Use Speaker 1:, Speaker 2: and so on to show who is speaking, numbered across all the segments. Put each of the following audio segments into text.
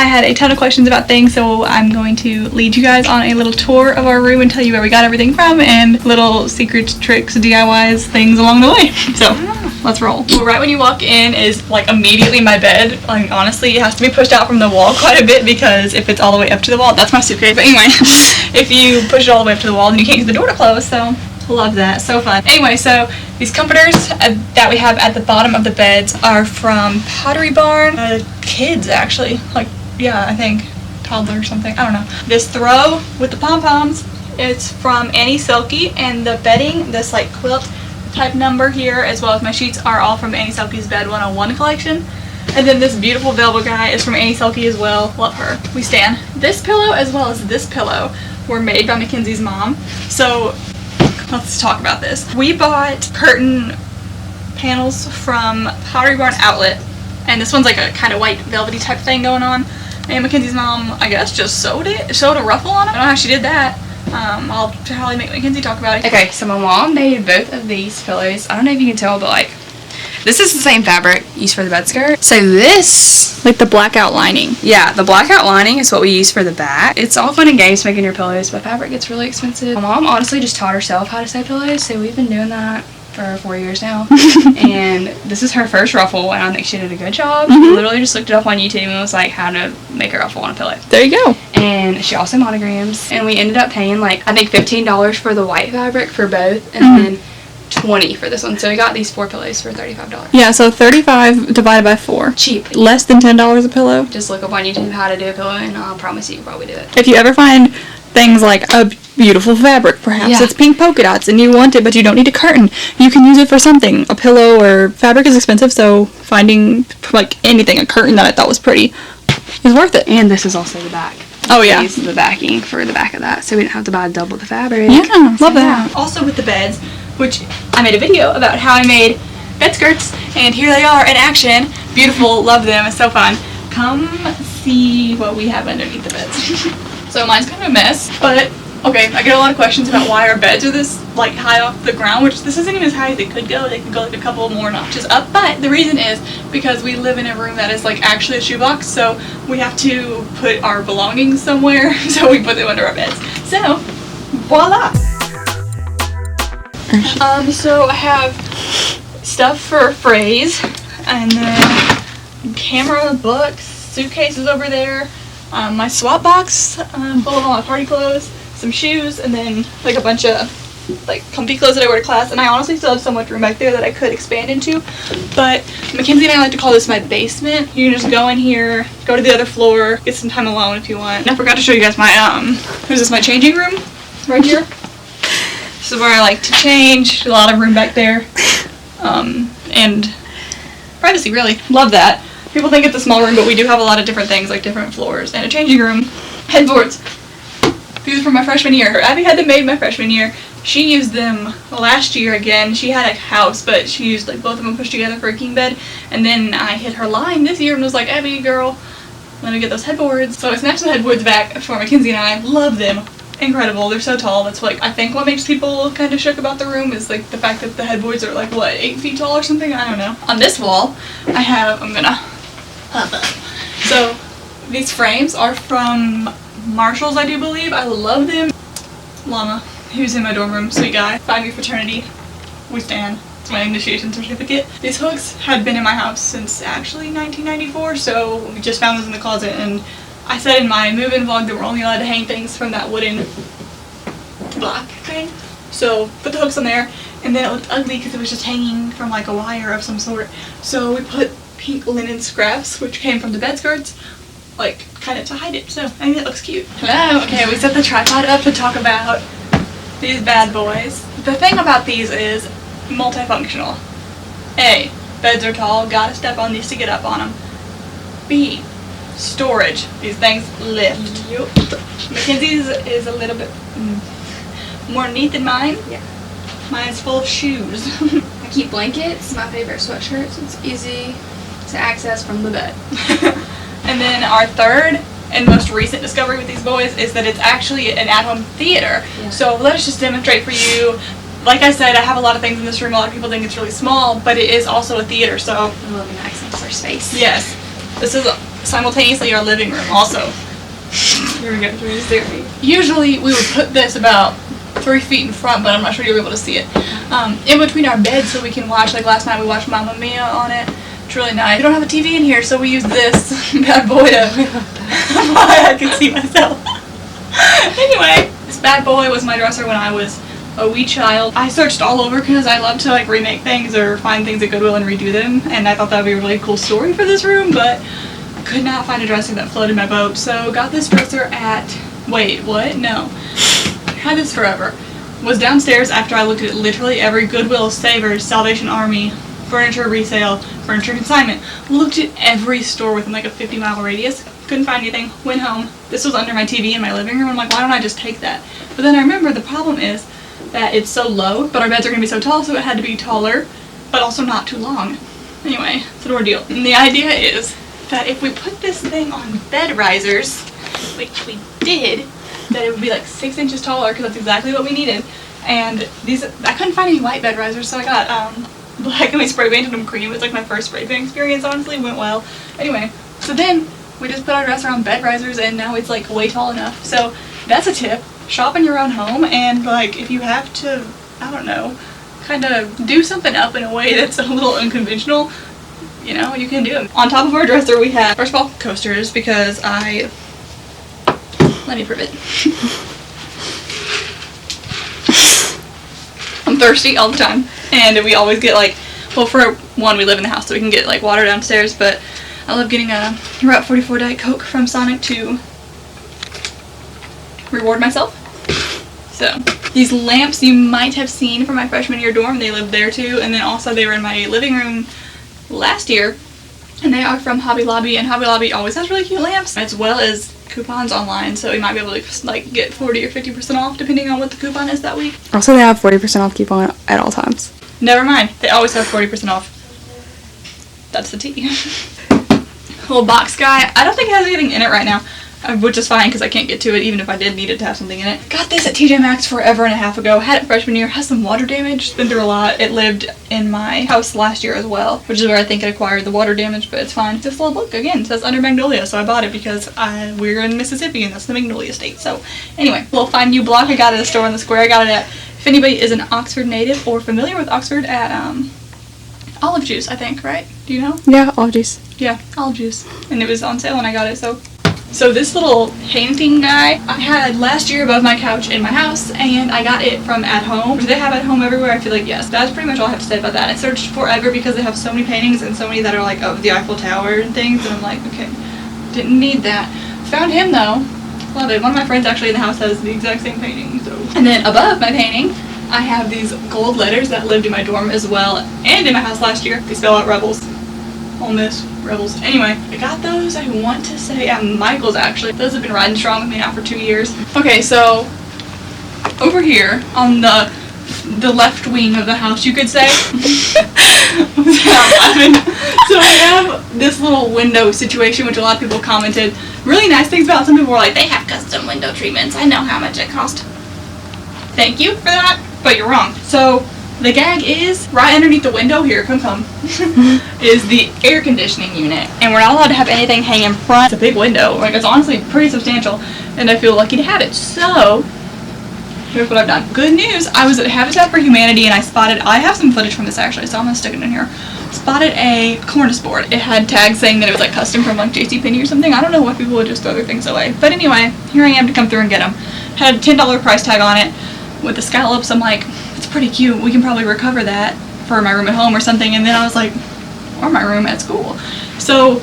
Speaker 1: had a ton of questions about things, so I'm going to lead you guys on a little tour of our room and tell you where we got everything from and little secrets, tricks, DIYs, things along the way. So let's roll. Well, right when you walk in is like immediately my bed. Like honestly, it has to be pushed out from the wall quite a bit because if it's all the way up to the wall, that's my suitcase. But anyway, if you push it all the way up to the wall, then you can't use the door to close. So love that, so fun. Anyway, so these comforters that we have at the bottom of the beds are from Pottery Barn. Kids actually, like yeah, I think toddler or something. I don't know. This throw with the pom-poms, it's from Annie Selke, and the bedding, this like quilt type number here, as well as my sheets are all from Annie Selke's Bed 101 collection. And then this beautiful velvet guy is from Annie Selke as well. Love her. We stan. This pillow as well as this pillow were made by Mackenzie's mom. So let's talk about this. We bought curtain panels from Pottery Barn Outlet, and this one's like a kind of white velvety type thing going on. And Mackenzie's mom, I guess, just sewed a ruffle on it. I don't know how she did that. I'll probably make Mackenzie talk about it.
Speaker 2: Okay, so my mom made both of these pillows. I don't know if you can tell, but like, this is the same fabric used for the bed skirt. So this,
Speaker 1: like the blackout lining.
Speaker 2: Yeah, the blackout lining is what we use for the back. It's all fun and games making your pillows, but fabric gets really expensive. My mom honestly just taught herself how to sew pillows, so we've been doing that for 4 years now. And this is her first ruffle, and I think she did a good job. She literally just looked it up on YouTube and was like, how to make a ruffle on a pillow.
Speaker 1: There you go.
Speaker 2: And she also monograms, and we ended up paying like I think $15 for the white fabric for both, and then $20 for this one. So we got these 4 pillows for $35.
Speaker 1: Yeah, so 35 divided by 4.
Speaker 2: Cheap.
Speaker 1: Less than $10 a pillow.
Speaker 2: Just look up on YouTube how to do a pillow, and I'll promise you probably do it.
Speaker 1: If you ever find things like a beautiful fabric, perhaps it's pink polka dots and you want it but you don't need a curtain, you can use it for something. A pillow or fabric is expensive, so finding like anything, a curtain that I thought was pretty is worth it.
Speaker 2: And this is also the back.
Speaker 1: Oh yeah.
Speaker 2: This is the backing for the back of that, so we didn't have to buy double the fabric.
Speaker 1: Yeah, love that. Also with the beds, which I made a video about how I made bed skirts, and here they are in action. Beautiful, love them, it's so fun. Come see what we have underneath the beds. So mine's kind of a mess, but okay, I get a lot of questions about why our beds are this like high off the ground, which this isn't even as high as they could go. They could go like a couple more notches up, but the reason is because we live in a room that is like actually a shoebox, so we have to put our belongings somewhere, so we put them under our beds. So, voila! So I have stuff for phrase, and then camera, books, suitcases over there, my swap box full of all my party clothes, some shoes, and then like a bunch of like comfy clothes that I wear to class. And I honestly still have so much room back there that I could expand into, but Mackenzie and I like to call this my basement. You can just go in here, go to the other floor, get some time alone if you want. And I forgot to show you guys my is this my changing room right here? This is where I like to change. A lot of room back there, and privacy, really. Love that. People think it's a small room, but we do have a lot of different things, like different floors, and a changing room. Headboards. These are from my freshman year. Abby had them made my freshman year. She used them last year again. She had a house, but she used like both of them pushed together for a king bed. And then I hit her line this year and was like, Abby, girl, let me get those headboards. So I snatched the headboards back for Mackenzie and I. Love them. Incredible. They're so tall. That's like, I think what makes people kind of shook about the room is like the fact that the headboards are like, what, 8 feet tall or something? I don't know. On this wall, I have, I'm gonna hop up. So these frames are from Marshall's, I do believe. I love them. Llama, who's in my dorm room, sweet guy. 5-year fraternity. We stand. It's my initiation certificate. These hooks had been in my house since actually 1994, so we just found those in the closet, and I said in my move-in vlog that we're only allowed to hang things from that wooden block thing. So put the hooks on there, and then it looked ugly because it was just hanging from like a wire of some sort. So we put pink linen scraps, which came from the bed skirts, like kind of to hide it. So I think it looks cute. Hello. Okay, we set the tripod up to talk about these bad boys. The thing about these is multifunctional. A, beds are tall, gotta step on these to get up on them. B, storage. These things lift. Yep. Mackenzie's is a little bit more neat than mine.
Speaker 2: Yeah.
Speaker 1: Mine's full of shoes.
Speaker 2: I keep blankets, my favorite sweatshirts. It's easy to access from the bed.
Speaker 1: And then our third and most recent discovery with these boys is that it's actually an at-home theater. Yeah. So let us just demonstrate for you. Like I said, I have a lot of things in this room. A lot of people think it's really small, but it is also a theater. So
Speaker 2: I love an accent for space.
Speaker 1: Yes. This is simultaneously our living room also. Here we go. Usually we would put this about 3 feet in front, but I'm not sure you'll be able to see it. In between our beds so we can watch, like last night we watched Mamma Mia on it. It's really nice. We don't have a TV in here, so we use this bad boy to I can see myself. Anyway, this bad boy was my dresser when I was a wee child. I searched all over because I love to like remake things or find things at Goodwill and redo them, and I thought that would be a really cool story for this room, but could not find a dresser that floated my boat, so got this dresser at, wait, what? No. Had this forever. Was downstairs after I looked at literally every Goodwill, Savers, Salvation Army, furniture resale, furniture consignment. Looked at every store within like a 50-mile radius. Couldn't find anything. Went home. This was under my TV in my living room. I'm like, why don't I just take that? But then I remember the problem is that it's so low, but our beds are going to be so tall, so it had to be taller, but also not too long. Anyway, it's an ordeal. And the idea is that if we put this thing on bed risers, which we did, that it would be like 6 inches taller, because that's exactly what we needed. And these, I couldn't find any white bed risers, so I got black, and we spray painted them cream. It was like my first spray paint experience, honestly. It went well. Anyway, so then we just put our dresser on bed risers, and now it's like way tall enough. So that's a tip. Shop in your own home, and like if you have to, I don't know, kind of do something up in a way that's a little unconventional, you know, you can do it. On top of our dresser we have, first of all, coasters, because let me prove it. I'm thirsty all the time, and we always get like, well, for one, we live in the house, so we can get like water downstairs, but I love getting a Route 44 Diet Coke from Sonic to reward myself. So these lamps you might have seen from my freshman year dorm. They lived there too, and then also they were in my living room last year, and they are from Hobby Lobby, and Hobby Lobby always has really cute lamps, as well as coupons online, so you might be able to like get 40 or 50% off depending on what the coupon is that week.
Speaker 2: Also, they have 40% off coupon at all times.
Speaker 1: Never mind, they always have 40% off. That's the tea. Little box guy. I don't think it has anything in it right now, which is fine because I can't get to it even if I did need it to have something in it. Got this at TJ Maxx forever and a half ago. Had it freshman year. Has some water damage. Been through a lot. It lived in my house last year as well, which is where I think it acquired the water damage, but it's fine. This little book, again, says Under Magnolia, so I bought it because we're in Mississippi and that's the Magnolia State. So anyway, little Find You block I got at a store in the square. I got it at, if anybody is an Oxford native or familiar with Oxford, at Olive Juice, I think, right? Do you know?
Speaker 2: Yeah, Olive Juice.
Speaker 1: Yeah, Olive Juice. And it was on sale when I got it, so. So this little painting guy I had last year above my couch in my house, and I got it from At Home. Do they have At Home everywhere? I feel like yes. That's pretty much all I have to say about that. I searched forever because they have so many paintings and so many that are like of the Eiffel Tower and things, and I'm like, okay, didn't need that. Found him though. Love it. One of my friends actually in the house has the exact same painting, so. And then above my painting, I have these gold letters that lived in my dorm as well and in my house last year. They spell out Rebels. On this, Rebels. Anyway, I got those, I want to say, at Michael's actually. Those have been riding strong with me now for 2 years. Okay, so over here on the left wing of the house, you could say. So we have this little window situation, which a lot of people commented really nice things about. Some people were like, they have custom window treatments. I know how much it cost. Thank you for that, but you're wrong. So the gag is right underneath the window here, come, is the air conditioning unit. And we're not allowed to have anything hang in front. It's a big window. Like, it's honestly pretty substantial, and I feel lucky to have it. So, here's what I've done. Good news, I was at Habitat for Humanity, and I have some footage from this actually, so I'm gonna stick it in here. Spotted a cornice board. It had tags saying that it was like custom from like JCPenney or something. I don't know why people would just throw their things away. But anyway, here I am to come through and get them. Had a $10 price tag on it with the scallops. I'm like, it's pretty cute. We can probably recover that for my room at home or something. And then I was like, or my room at school. So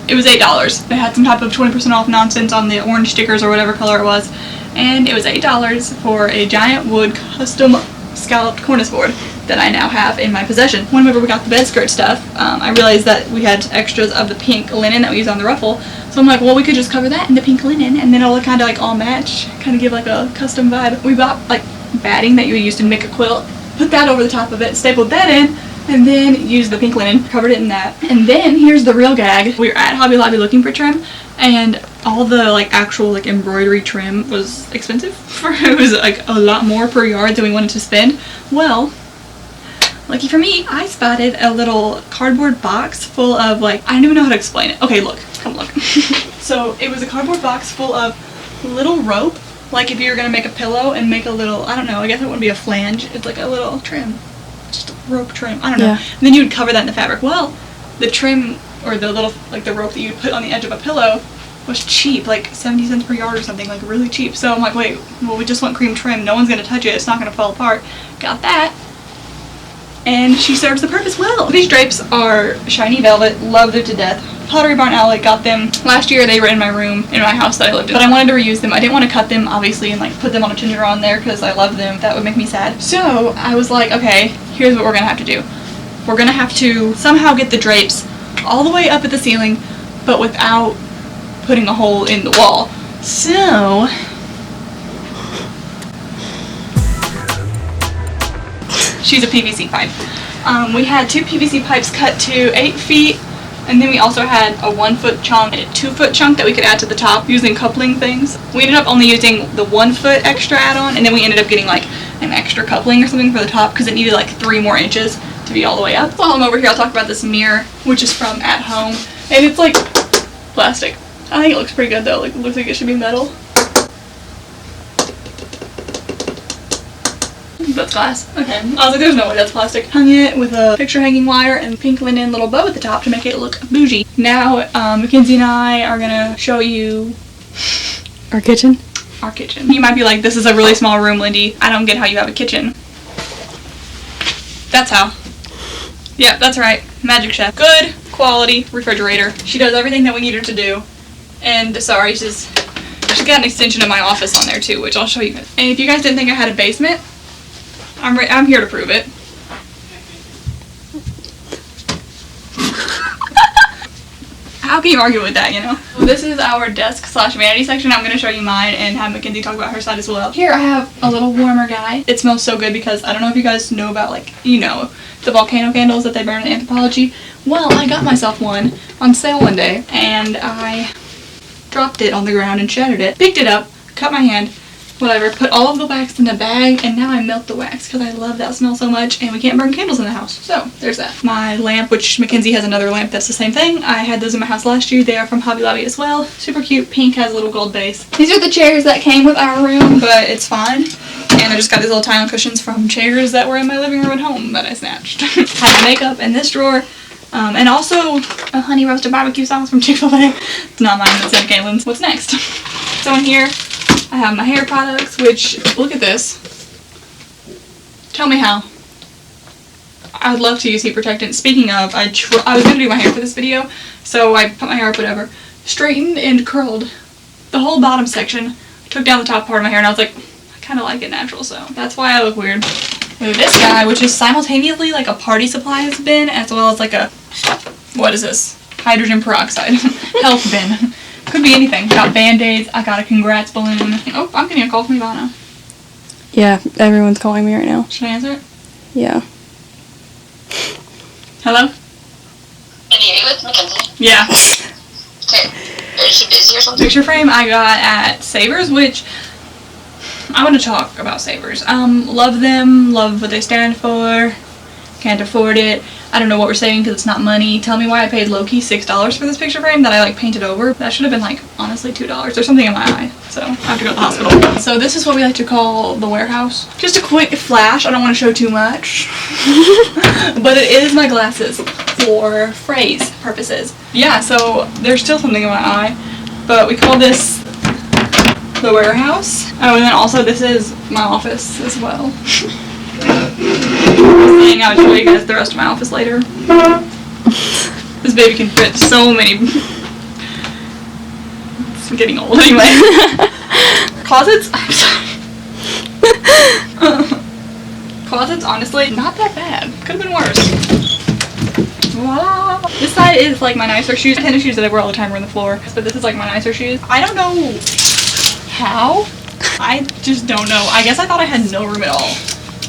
Speaker 1: it was $8. They had some type of 20% off nonsense on the orange stickers or whatever color it was. And it was $8 for a giant wood custom scalloped cornice board that I now have in my possession. Whenever we got the bed skirt stuff, I realized that we had extras of the pink linen that we use on the ruffle. So I'm like, well, we could just cover that in the pink linen, and then it'll kind of like all match, kind of give like a custom vibe. We bought like batting that you would use to make a quilt, put that over the top of it, stapled that in, and then used the pink linen, covered it in that. And then here's the real gag. We were at Hobby Lobby looking for trim, and all the like actual like embroidery trim was expensive. It was like a lot more per yard than we wanted to spend. Well, lucky for me, I spotted a little cardboard box full of like, I don't even know how to explain it. Okay, look, come look. So it was a cardboard box full of little rope, like if you were gonna make a pillow and make a little, I don't know, I guess it wouldn't be a flange, it's like a little trim, just a rope trim, I don't know. And then you would cover that in the fabric. Well, the trim, or the little, like the rope that you would put on the edge of a pillow was cheap, like 70 cents per yard or something, like really cheap. So I'm like, wait, well we just want cream trim, no one's gonna touch it, it's not gonna fall apart. Got that. And she serves the purpose well. These drapes are shiny velvet, love them to death. Pottery Barn Outlet got them last year. They were in my room in my house that I lived in, but I wanted to reuse them. I didn't want to cut them obviously and like put them on a tinder on there because I love them. That would make me sad. So I was like, okay, here's what we're gonna have to do. We're gonna have to somehow get the drapes all the way up at the ceiling, but without putting a hole in the wall. So she's a PVC pipe. We had 2 PVC pipes cut to 8 feet, and then we also had a 1-foot chunk and a 2-foot chunk that we could add to the top using coupling things. We ended up only using the 1-foot extra add-on, and then we ended up getting like an extra coupling or something for the top because it needed like 3 more inches to be all the way up. While I'm over here, I'll talk about this mirror, which is from At Home, and it's like plastic. I think it looks pretty good though, like it looks like it should be metal. That's glass. Okay. I was like, there's no way that's plastic. Hung it with a picture hanging wire and pink linen little bow at the top to make it look bougie. Now, Mackenzie and I are gonna show you
Speaker 2: Our kitchen?
Speaker 1: Our kitchen. You might be like, this is a really small room, Lindy. I don't get how you have a kitchen. That's how. Yeah, that's right. Magic Chef. Good quality refrigerator. She does everything that we need her to do. And sorry, she's got an extension of my office on there too, which I'll show you guys. And if you guys didn't think I had a basement, I'm here to prove it. How can you argue with that, you know? Well, this is our desk/vanity section. I'm going to show you mine and have Mackenzie talk about her side as well. Here I have a little warmer guy. It smells so good because I don't know if you guys know about, like, you know, the volcano candles that they burn in Anthropology. Well, I got myself one on sale one day and I dropped it on the ground and shattered it. Picked it up, cut my hand, whatever, put all of the wax in a bag, and now I melt the wax because I love that smell so much, and we can't burn candles in the house. So, there's that. My lamp, which Mackenzie has another lamp that's the same thing. I had those in my house last year. They are from Hobby Lobby as well. Super cute. Pink, has a little gold base. These are the chairs that came with our room, but it's fine. And I just got these little tile cushions from chairs that were in my living room at home that I snatched. Have my makeup in this drawer. And also a honey roasted barbecue sauce from Chick-fil-A. It's not mine, it's Ed Galen's. What's next? So in here, I have my hair products, which, look at this. Tell me how. I would love to use heat protectant. Speaking of, I was going to do my hair for this video, so I put my hair up, whatever. Straightened and curled the whole bottom section. I took down the top part of my hair, and I was like, I kind of like it natural, so that's why I look weird. With this guy, which is simultaneously like a party supplies bin, as well as like a, what is this? Hydrogen peroxide health bin. Could be anything. Got Band-Aids. I got a congrats balloon. Oh, I'm getting a call from Ivana.
Speaker 2: Yeah, everyone's calling me right now.
Speaker 1: Should I answer it?
Speaker 2: Yeah.
Speaker 1: Hello?
Speaker 3: Lindy, are you with Mackenzie?
Speaker 1: Yeah.
Speaker 3: Okay. Is she busy or something?
Speaker 1: Picture frame I got at Savers, which I want to talk about Savers. Love them. Love what they stand for. Can't afford it. I don't know what we're saving because it's not money. Tell me why I paid low-key $6 for this picture frame that I like painted over. That should have been like honestly $2. There's something in my eye, so I have to go to the hospital. So this is what we like to call the warehouse. Just a quick flash. I don't want to show too much, but it is my glasses for phrase purposes. Yeah, so there's still something in my eye, but we call this the warehouse. Oh, and then also this is my office as well. I would show you guys the rest of my office later. This baby can fit so many. It's getting old anyway. Closets? I'm sorry. Closets, honestly, not that bad. Could have been worse. Wow. This side is like my nicer shoes. Tennis shoes that I wear all the time are on the floor. But this is like my nicer shoes. I don't know how. I just don't know. I guess I thought I had no room at all.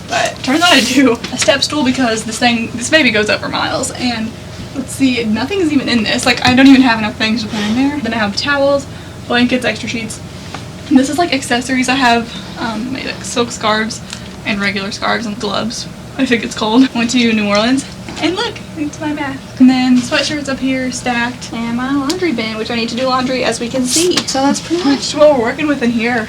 Speaker 1: But turns out I do. A step stool because this baby goes up for miles. And let's see, nothing's even in this. Like, I don't even have enough things to put in there. Then I have towels, blankets, extra sheets. And this is like accessories. I have like silk scarves and regular scarves and gloves. if it gets cold. Went to New Orleans. And look, it's my bath. And then sweatshirts up here stacked. And my laundry bin, which I need to do laundry as we can see. So that's pretty much what we're working with in here.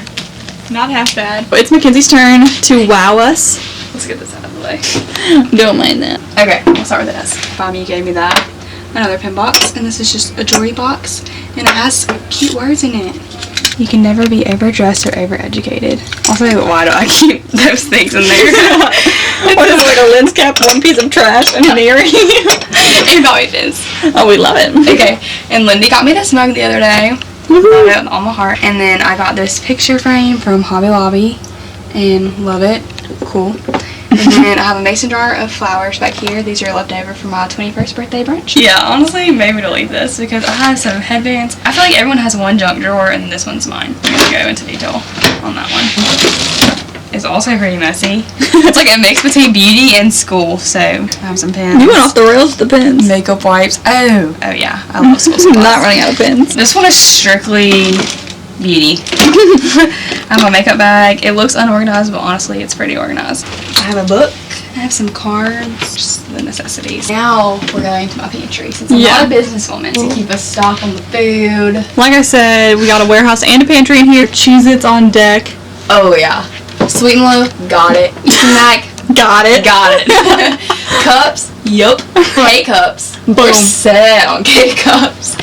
Speaker 1: Not half bad. But it's Mackenzie's turn to wow us.
Speaker 2: Let's get this out of the way.
Speaker 1: Don't mind that.
Speaker 2: Okay, we'll start with this. Bobby gave me that. Another pin box, and this is just a jewelry box, and it has cute words in it. You can never be overdressed or overeducated. Also, why do I keep those things in there?
Speaker 1: What is it, like a lens cap, one piece of trash, and an earring?
Speaker 2: And Bobby pins.
Speaker 1: Oh, we love it.
Speaker 2: Okay, and Lindy got me this mug the other day. Love it with all my heart. And then I got this picture frame from Hobby Lobby, and love it. Cool. And then I have a mason jar of flowers back here. These are left over from my 21st birthday brunch. Yeah, honestly, maybe delete this because I have some headbands. I feel like everyone has one junk drawer, and this one's mine. I'm gonna go into detail on that one. It's also pretty messy. It's like a mix between beauty and school, so I have some pens.
Speaker 1: You went off the rails with the pens.
Speaker 2: Makeup wipes. Oh yeah, I love school supplies.
Speaker 1: Not running out of pens.
Speaker 2: This one is strictly beauty. I have a makeup bag. It looks unorganized, but honestly, it's pretty organized. I have a book. I have some cards. Just the necessities. Now we're going to my pantry since I'm not a businesswoman to keep a stock on the food.
Speaker 1: Like I said, we got a warehouse and a pantry in here. Cheez-Its on deck.
Speaker 2: Oh yeah. Sweet and low. Got it. Snack.
Speaker 1: Got it.
Speaker 2: Got it. Cups. Yup. K-cups.
Speaker 1: Boom.
Speaker 2: We're set on K-cups.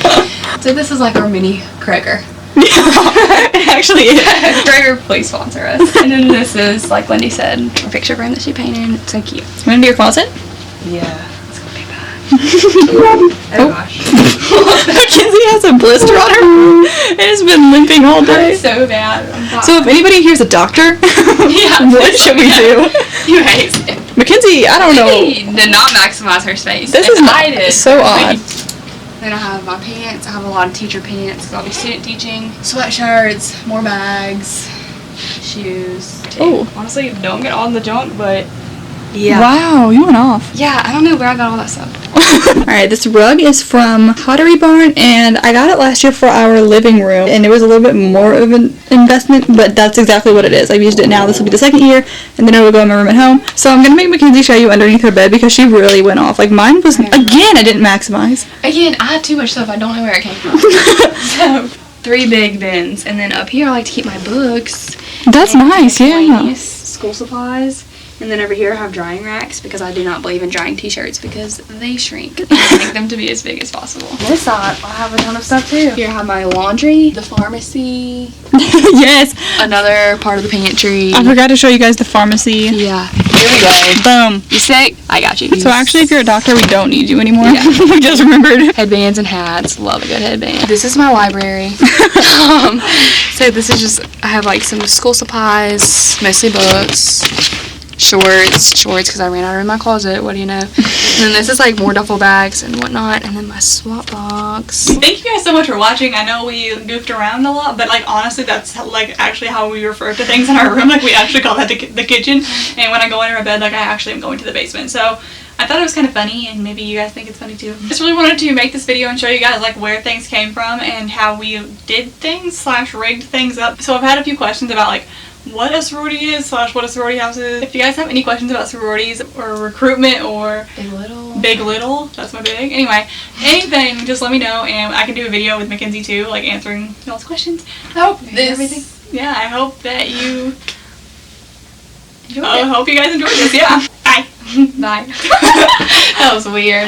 Speaker 2: So this is like our mini Kroger.
Speaker 1: It actually is.
Speaker 2: Kroger, please sponsor us. And then this is, like Lindy said, a picture frame that she painted. It's so cute.
Speaker 1: You want to do your closet?
Speaker 2: Yeah. It's gonna be bad. Oh gosh.
Speaker 1: Mackenzie has a blister on her. It has been limping all day.
Speaker 2: It's so bad.
Speaker 1: So if anybody here's a doctor, what should we do?
Speaker 2: You hate it.
Speaker 1: Mackenzie, I don't know.
Speaker 2: She did not maximize her space.
Speaker 1: This is not so odd.
Speaker 2: Then I have my pants. I have a lot of teacher pants because I'll be student teaching. Sweatshirts, more bags, shoes. Too.
Speaker 1: Oh.
Speaker 2: Honestly, don't get all the junk, but
Speaker 1: yeah. Wow, you went off.
Speaker 2: Yeah, I don't know where I got all that stuff.
Speaker 1: Alright, this rug is from Pottery Barn, and I got it last year for our living room, and it was a little bit more of an investment, but that's exactly what it is. I've used it now. This will be the second year, and then it will go in my room at home. So I'm going to make Mackenzie show you underneath her bed because she really went off. Like, mine was, again, I didn't maximize.
Speaker 2: Again, I have too much stuff. I don't know where it came from. So, 3 big bins, and then up here I like to keep my books.
Speaker 1: That's nice, yeah.
Speaker 2: Miscellaneous school supplies. And then over here I have drying racks because I do not believe in drying t-shirts because they shrink. I make them to be as big as possible. This side, I have a ton of stuff too. Here I have my laundry, the pharmacy.
Speaker 1: Yes.
Speaker 2: Another part of the pantry.
Speaker 1: I forgot to show you guys the pharmacy.
Speaker 2: Yeah. Here we go.
Speaker 1: Boom.
Speaker 2: You sick? I got you.
Speaker 1: So actually, if you're a doctor, we don't need you anymore.
Speaker 2: Yeah.
Speaker 1: We just remembered.
Speaker 2: Headbands and hats. Love a good headband. This is my library. So this is just, I have like some school supplies, mostly books. Shorts because I ran out of room in my closet, what do you know. And then this is like more duffel bags and whatnot, and then my swap box.
Speaker 1: Thank you guys so much for watching. I know we goofed around a lot, but like honestly that's like actually how we refer to things in our room. Like we actually call that the kitchen, and when I go into our bed, like I actually am going to the basement. So I thought it was kind of funny, and maybe you guys think it's funny too. Just really wanted to make this video and show you guys like where things came from and how we did things / rigged things up. So I've had a few questions about like what a sorority is / what a sorority house is. If you guys have any questions about sororities or recruitment or Big Little, that's my big. Anyway, anything, just let me know and I can do a video with Mackenzie too, like answering y'all's questions. I hope
Speaker 2: everything.
Speaker 1: Yeah, I hope that you I hope you guys enjoyed this. Yeah. Bye.
Speaker 2: Bye. That was weird.